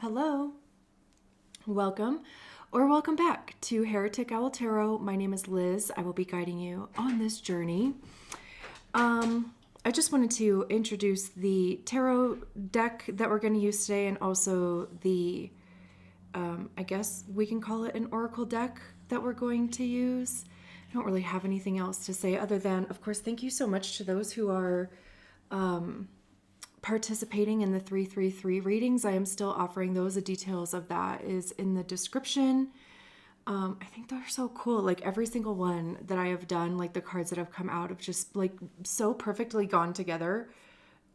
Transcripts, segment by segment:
Hello, welcome or welcome back to Heretic Owl Tarot. My name is Liz. I will be guiding you on this journey. I just wanted to introduce the tarot deck that we're going to use today, and also the, I guess we can call it an oracle deck that we're going to use. I don't really have anything else to say other than, of course, thank you so much to those who are participating in the 333 readings. I am still offering those. The details of that is in the description. I think they're so cool. Like every single one that I have done, like the cards that have come out have just like so perfectly gone together.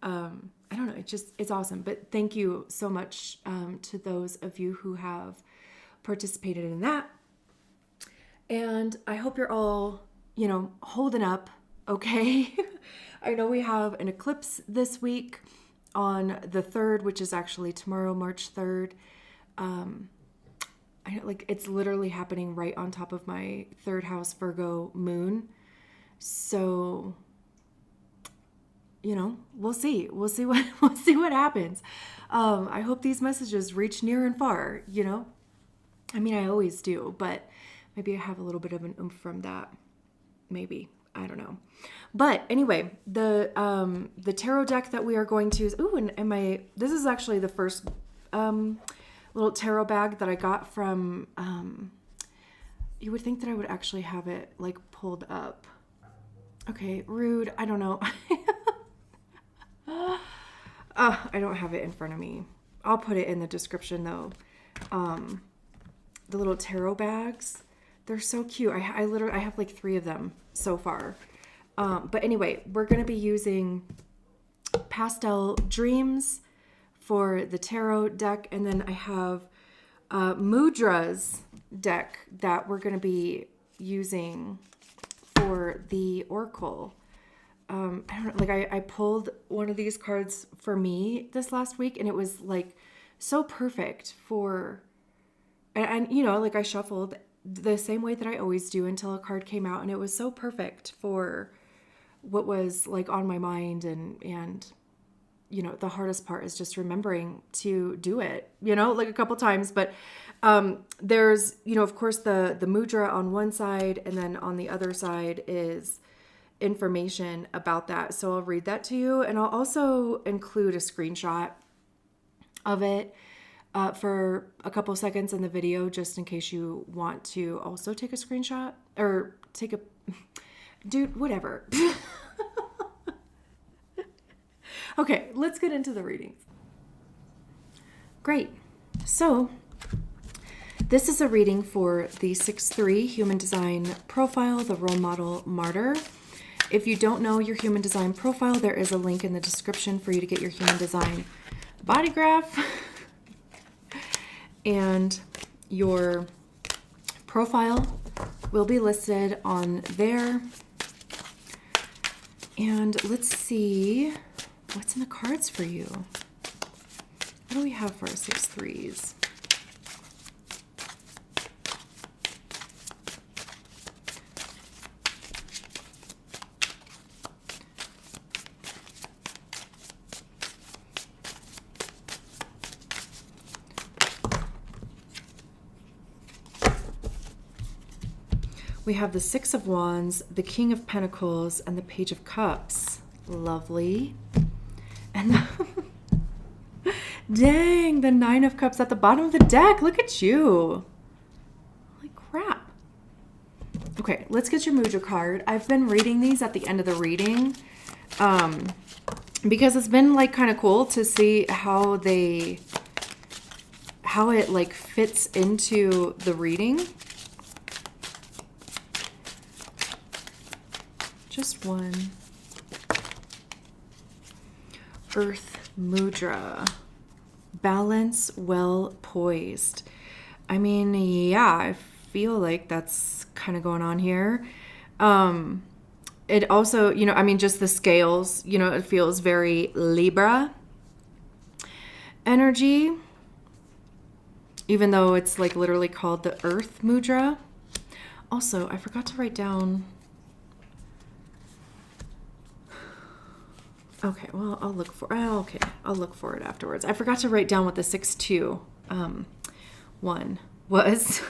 I don't know. It's awesome. But thank you so much to those of you who have participated in that. And I hope you're all, holding up okay. I know we have an eclipse this week on the 3rd, which is actually tomorrow, March 3rd. It's literally happening right on top of my 3rd house Virgo moon. So, we'll see. We'll see what happens. I hope these messages reach near and far, I mean, I always do, but maybe I have a little bit of an oomph from that. Maybe. I don't know. But anyway, the tarot deck that we are going to use. Ooh, and this is actually the first little tarot bag that I got from, you would think that I would actually have it like pulled up. Okay, rude. I don't know. I don't have it in front of me. I'll put it in the description though. The little tarot bags. They're so cute. I have like 3 of them so far. But anyway, we're going to be using Pastel Dreams for the tarot deck. And then I have Mudra's deck that we're going to be using for the Oracle. I don't know, I pulled one of these cards for me this last week, and it was like so perfect for, and I shuffled the same way that I always do until a card came out, and it was so perfect for what was like on my mind, and the hardest part is just remembering to do it, like a couple times. But there's, of course, the mudra on one side, and then on the other side is information about that. So I'll read that to you, and I'll also include a screenshot of it for a couple seconds in the video, just in case you want to also take a screenshot or dude, whatever. Okay, let's get into the readings. Great. So this is a reading for the 6-3 human design profile, the role model martyr. If you don't know your human design profile, there is a link in the description for you to get your human design body graph. And your profile will be listed on there. And let's see what's in the cards for you. What do we have for our 6-3s? We have the 6 of Wands, the King of Pentacles, and the Page of Cups. Lovely. And dang, the 9 of Cups at the bottom of the deck. Look at you. Holy crap. Okay, let's get your Mudra card. I've been reading these at the end of the reading because it's been like kind of cool to see how it like fits into the reading. Just one. Earth Mudra. Balance, well poised. I mean, yeah, I feel like that's kind of going on here. It also, just the scales, it feels very Libra energy, even though it's like literally called the Earth Mudra. Also, I forgot to write down. Okay, well, I'll look for it afterwards. I forgot to write down what the 6-2 one was,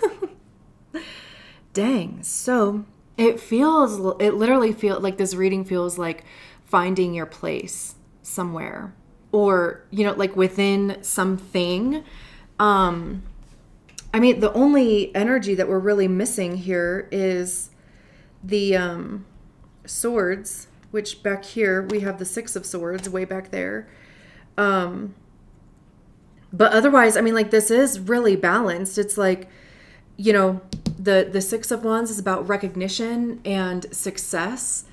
dang. So it literally feels like this reading feels like finding your place somewhere, or, like within something. I mean, the only energy that we're really missing here is the swords, which back here we have the Six of Swords way back there. But otherwise, I mean, like, this is really balanced. It's like, the Six of Wands is about recognition and success.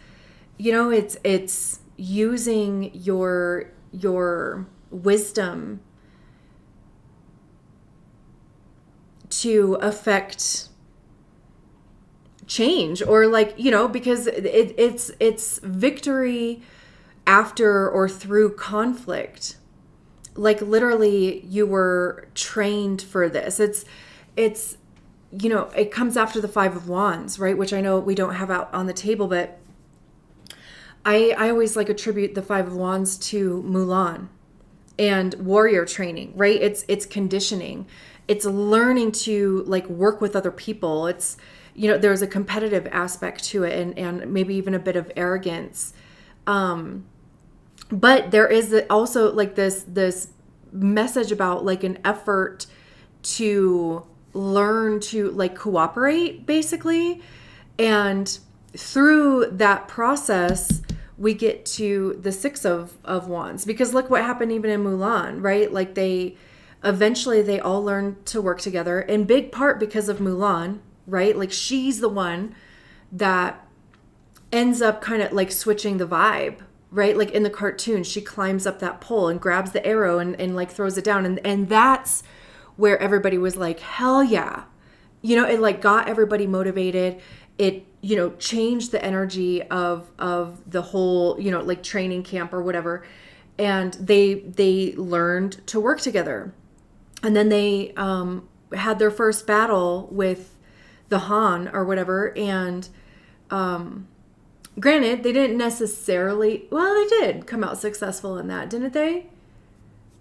It's using your wisdom to affect change, or like, because it's victory after or through conflict. Like, literally, you were trained for this. It's it comes after the Five of Wands, right? Which I know we don't have out on the table, but I always like attribute the Five of Wands to Mulan and warrior training, right? It's conditioning. It's learning to like work with other people. It's, there's a competitive aspect to it, and maybe even a bit of arrogance. But there is also like this message about like an effort to learn to like cooperate, basically. And through that process, we get to the Six of Wands, because look what happened even in Mulan, right? Like, eventually they all learned to work together, in big part because of Mulan, right? Like, she's the one that ends up kind of like switching the vibe, right? Like in the cartoon, she climbs up that pole and grabs the arrow and like throws it down. And that's where everybody was like, hell yeah. It like got everybody motivated. It, changed the energy of the whole, like training camp or whatever. And they learned to work together. And then they had their first battle with the Han or whatever. And granted, they didn't necessarily, well, they did come out successful in that, didn't they?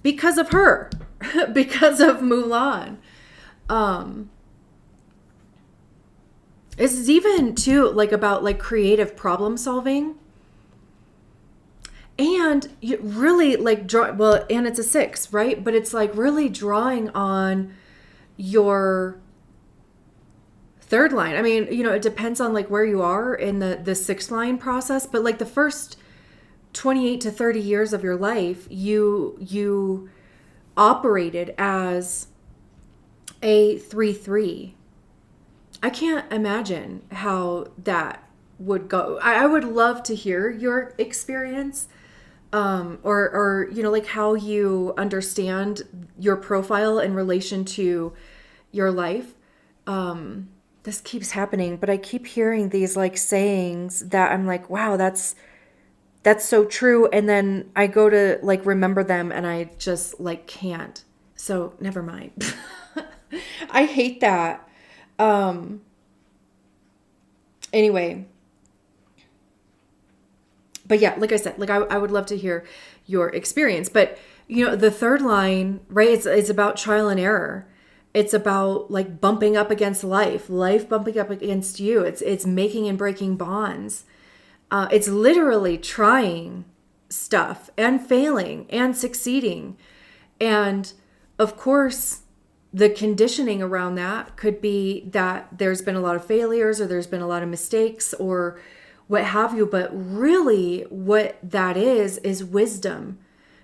Because of her, because of Mulan. It's even too like about like creative problem solving. And you really like and it's a 6, right? But it's like really drawing on your third line. I mean, it depends on like where you are in the sixth line process, but like the first 28 to 30 years of your life, you operated as a 3-3. I can't imagine how that would go. I would love to hear your experience, or like how you understand your profile in relation to your life. This keeps happening, but I keep hearing these like sayings that I'm like, wow, that's so true. And then I go to like remember them and I just like can't. So never mind. I hate that. Anyway, but yeah, like I said, like I would love to hear your experience, but the third line, right? It's about trial and error. It's about like bumping up against life bumping up against you. It's making and breaking bonds. It's literally trying stuff and failing and succeeding. And of course, the conditioning around that could be that there's been a lot of failures or there's been a lot of mistakes or what have you. But really what that is wisdom,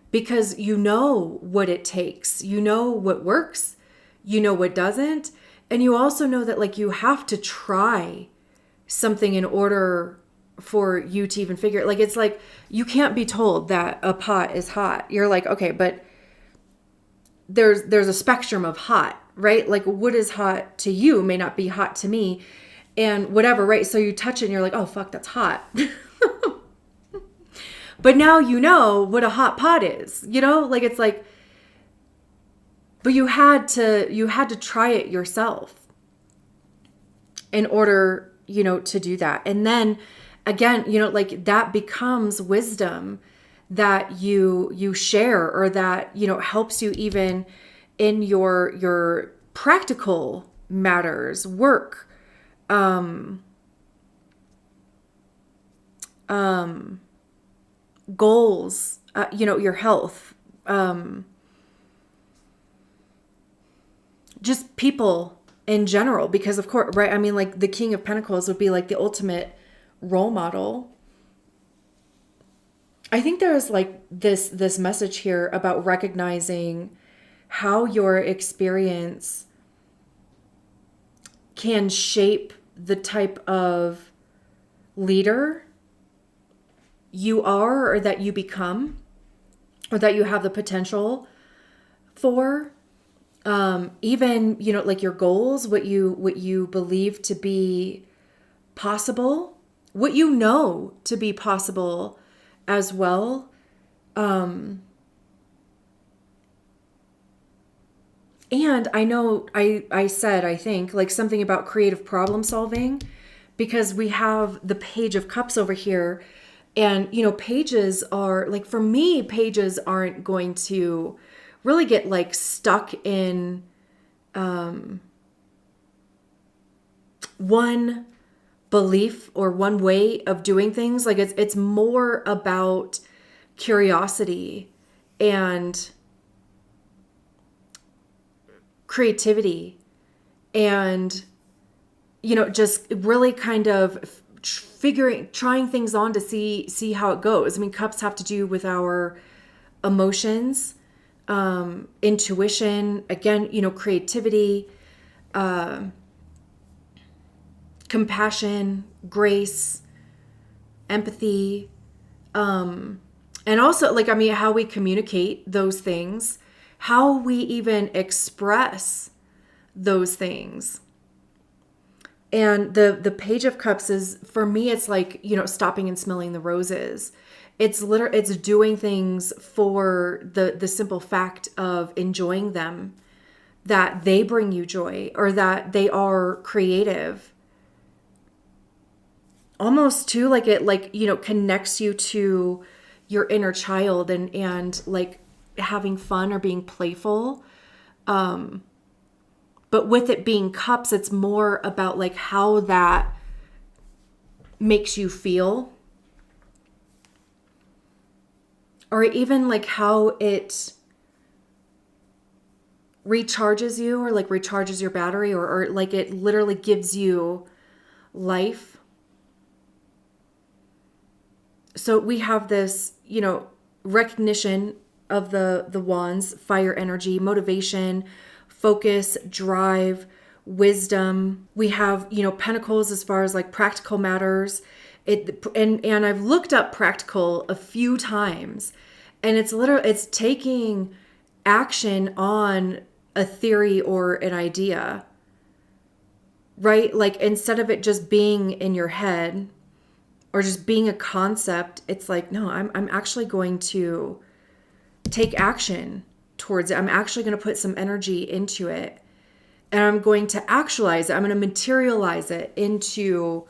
because you know what it takes. You know what works. You know what doesn't. And you also know that like you have to try something in order for you to even figure it. Like, it's like you can't be told that a pot is hot. You're like, okay, but there's a spectrum of hot, right? Like what is hot to you may not be hot to me and whatever, right? So you touch it and you're like, oh fuck, that's hot. But now you know what a hot pot is, like it's like, but you had to try it yourself in order, to do that. And then again, like that becomes wisdom that you share, or that, helps you even in your practical matters, work, goals, your health, just people in general, because of course, right? I mean, like the King of Pentacles would be like the ultimate role model. I think there's like this message here about recognizing how your experience can shape the type of leader you are, or that you become, or that you have the potential for. Even, like your goals, what you believe to be possible, what you know to be possible as well. And I know I said, I think, like something about creative problem solving, because we have the Page of Cups over here. And, pages are like, for me, pages aren't going to really get like stuck in one belief or one way of doing things. Like it's more about curiosity and creativity and, just really kind of trying things on to see how it goes. I mean, cups have to do with our emotions, intuition, again, creativity, compassion, grace, empathy, and also like, I mean, how we communicate those things, how we even express those things. And the Page of Cups is, for me, it's like, stopping and smelling the roses. It's doing things for the simple fact of enjoying them, that they bring you joy, or that they are creative. Almost too, like it, like, connects you to your inner child and like having fun or being playful. But with it being cups, it's more about like how that makes you feel. Or even like how it recharges you, or like recharges your battery, or like it literally gives you life. So we have this, recognition of the wands, fire energy, motivation, focus, drive, wisdom. We have, pentacles as far as like practical matters. And I've looked up practical a few times, and it's taking action on a theory or an idea, right? Like instead of it just being in your head or just being a concept, it's like, no, I'm actually going to take action towards it. I'm actually going to put some energy into it, and I'm going to actualize it. I'm going to materialize it into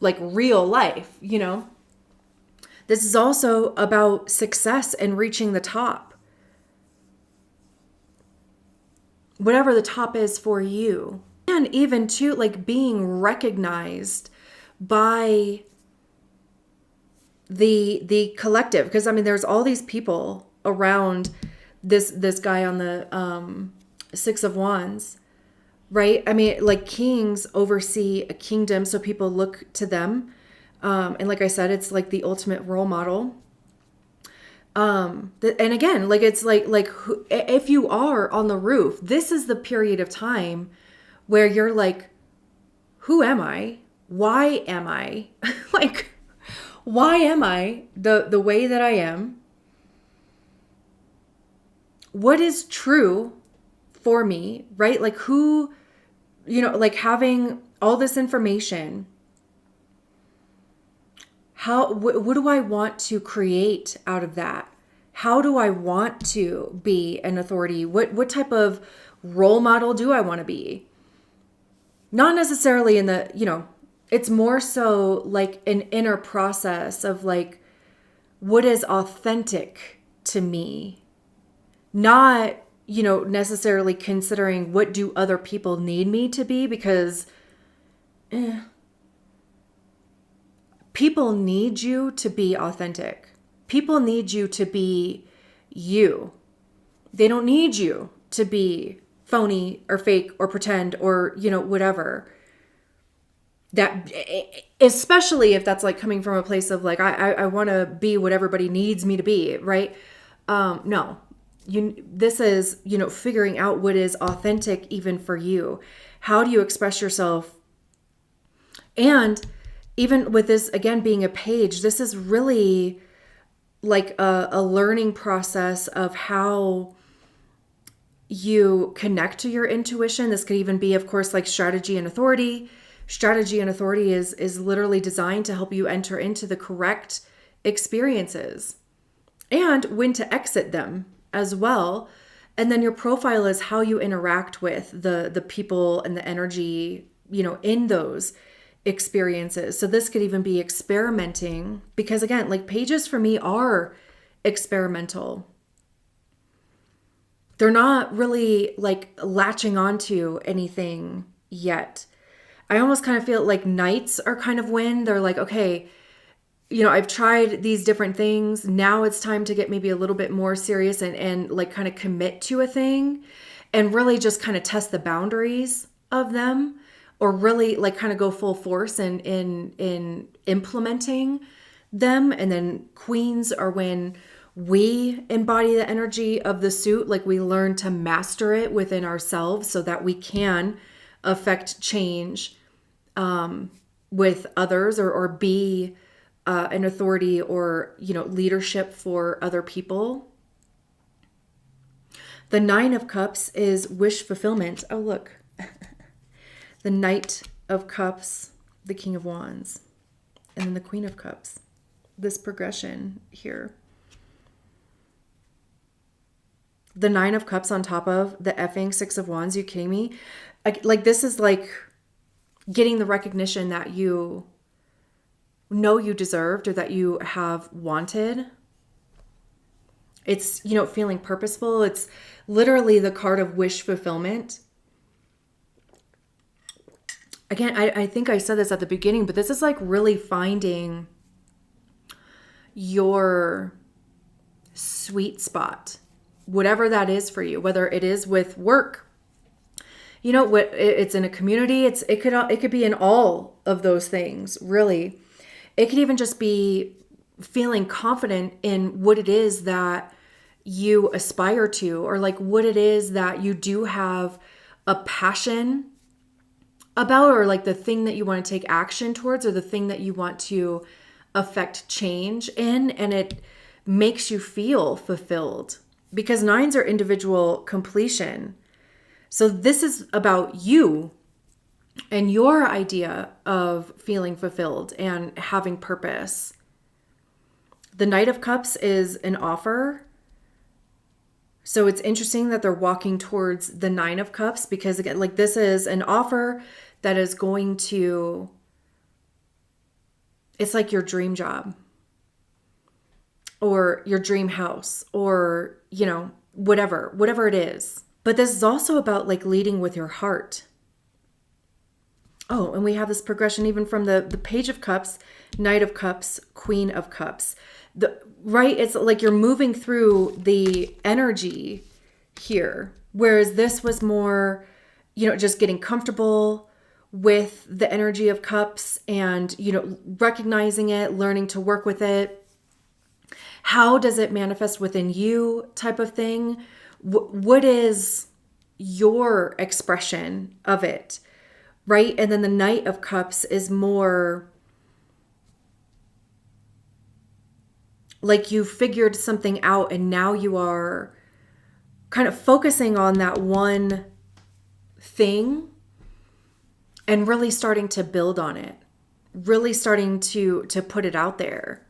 like real life, This is also about success and reaching the top. Whatever the top is for you. And even too, like being recognized by the collective. Because I mean, there's all these people around this guy on the Six of Wands. Right? I mean, like kings oversee a kingdom, so people look to them. And like I said, it's like the ultimate role model. And again, like it's like if you are on the roof, this is the period of time where you're like, who am I? Why am I? Like, why am I the way that I am? What is true for me, right? Like who, like having all this information, what do I want to create out of that? How do I want to be an authority? What type of role model do I want to be? Not necessarily in the, it's more so like an inner process of like, what is authentic to me? Not, necessarily considering what do other people need me to be, because people need you to be authentic. People need you to be you. They don't need you to be phony or fake or pretend or, whatever. That, especially if that's like coming from a place of like, I want to be what everybody needs me to be, right? No, this is, figuring out what is authentic even for you. How do you express yourself? And even with this, again, being a page, this is really like a learning process of how you connect to your intuition. This could even be, of course, like strategy and authority. Strategy and authority is literally designed to help you enter into the correct experiences and when to exit them as well. And then your profile is how you interact with the people and the energy, in those experiences. So this could even be experimenting, because again, like pages for me are experimental. They're not really like latching onto anything yet. I almost kind of feel like nights are kind of when they're like, okay, I've tried these different things. Now it's time to get maybe a little bit more serious and like kind of commit to a thing and really just kind of test the boundaries of them, or really like kind of go full force in implementing them. And then queens are when we embody the energy of the suit, like we learn to master it within ourselves so that we can affect change with others, or be an authority or, leadership for other people. The 9 of Cups is wish fulfillment. Oh, look. The Knight of Cups, the King of Wands, and then the Queen of Cups. This progression here. The 9 of Cups on top of the effing 6 of Wands. You kidding me? Like this is like getting the recognition that you know you deserved, or that you have wanted. It's, feeling purposeful. It's literally the card of wish fulfillment. Again, I think I said this at the beginning, but this is like really finding your sweet spot, whatever that is for you, whether it is with work, what it's in a community. It could be in all of those things, really. It could even just be feeling confident in what it is that you aspire to, or like what it is that you do have a passion about, or like the thing that you want to take action towards, or the thing that you want to affect change in, and it makes you feel fulfilled, because 9s are individual completion. So this is about you and your idea of feeling fulfilled and having purpose. The Knight of Cups is an offer. So it's interesting that they're walking towards the 9 of Cups, because again, like this is an offer that is going to, it's like your dream job or your dream house, or, whatever it is. But this is also about like leading with your heart. Oh, and we have this progression even from the Page of Cups, Knight of Cups, Queen of Cups. Right? It's like you're moving through the energy here. Whereas this was more, just getting comfortable with the energy of cups and, recognizing it, learning to work with it. How does it manifest within you type of thing? What is your expression of it? Right? And then the Knight of Cups is more like you figured something out, and now you are kind of focusing on that one thing and really starting to build on it, really starting to put it out there.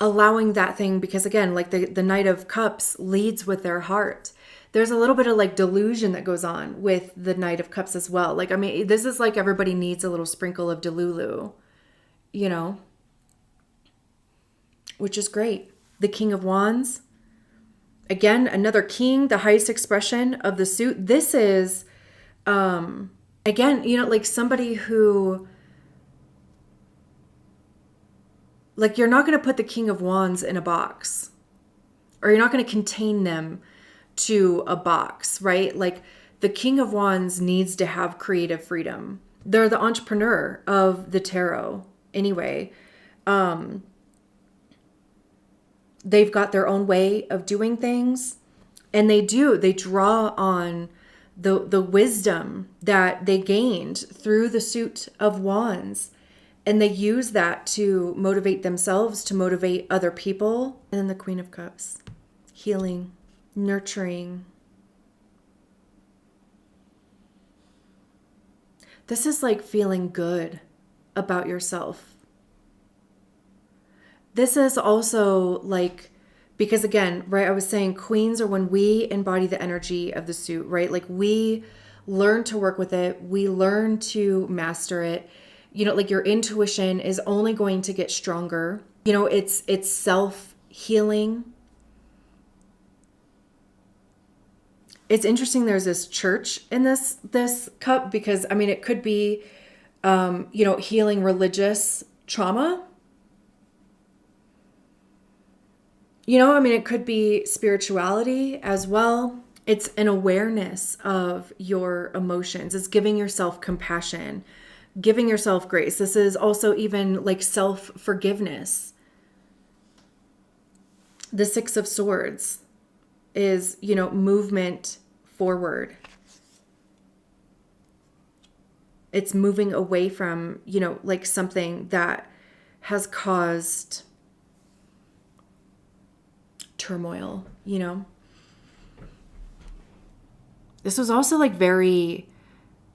Allowing that thing, because again, like the Knight of Cups leads with their heart. There's a little bit of like delusion that goes on with the Knight of Cups as well. Like, I mean, this is like everybody needs a little sprinkle of Delulu, which is great. The King of Wands, Again, another king, the highest expression of the suit. This is, again, like somebody who, like, you're not going to put the King of Wands in a box, or you're not going to contain them to a box, right? Like, the King of Wands needs to have creative freedom. They're the entrepreneur of the tarot anyway. They've got their own way of doing things, and they draw on the wisdom that they gained through the suit of wands, and they use that to motivate themselves, to motivate other people. And then the Queen of Cups, healing, nurturing. This is like feeling good about yourself. This is also like, because again, right, I was saying queens are when we embody the energy of the suit, right? Like we learn to work with it. We learn to master it. Like your intuition is only going to get stronger. It's self-healing. It's interesting. There's this church in this cup, because it could be, healing religious trauma. It could be spirituality as well. It's an awareness of your emotions. It's giving yourself compassion, giving yourself grace. This is also even like self-forgiveness. The Six of Swords is, movement forward. It's moving away from, like something that has caused turmoil, This was also like very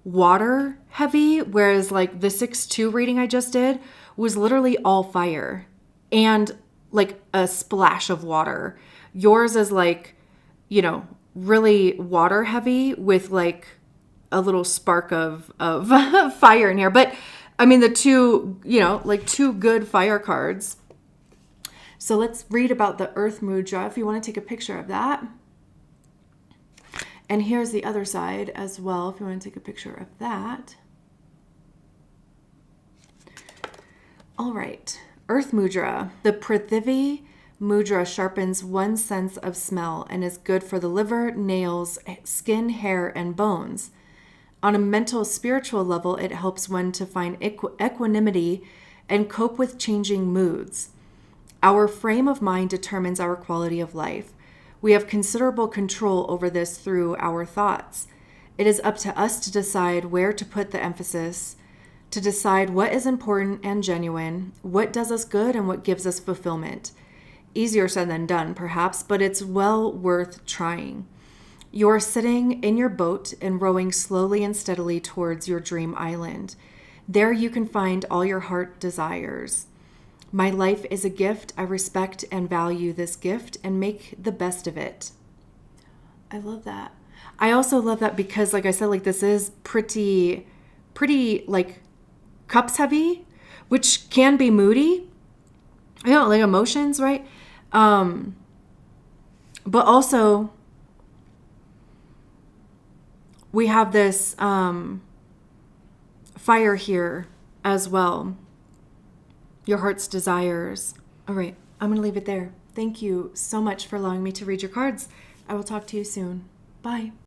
water heavy, whereas like the 6-2 reading I just did was literally all fire and like a splash of water. Yours is like, really water heavy with like a little spark of fire in here. But the two, like two good fire cards. So let's read about the Earth Mudra if you want to take a picture of that. And here's the other side as well if you want to take a picture of that. All right, Earth Mudra. The Prithvi Mudra sharpens one's sense of smell and is good for the liver, nails, skin, hair, and bones. On a mental, spiritual level, it helps one to find equanimity and cope with changing moods. Our frame of mind determines our quality of life. We have considerable control over this through our thoughts. It is up to us to decide where to put the emphasis, to decide what is important and genuine, what does us good and what gives us fulfillment. Easier said than done, perhaps, but it's well worth trying. You are sitting in your boat and rowing slowly and steadily towards your dream island. There you can find all your heart desires. My life is a gift. I respect and value this gift and make the best of it. I love that. I also love that because, like I said, like this is pretty like cups heavy, which can be moody, like emotions, right? But also we have this fire here as well. Your heart's desires. All right, I'm going to leave it there. Thank you so much for allowing me to read your cards. I will talk to you soon. Bye.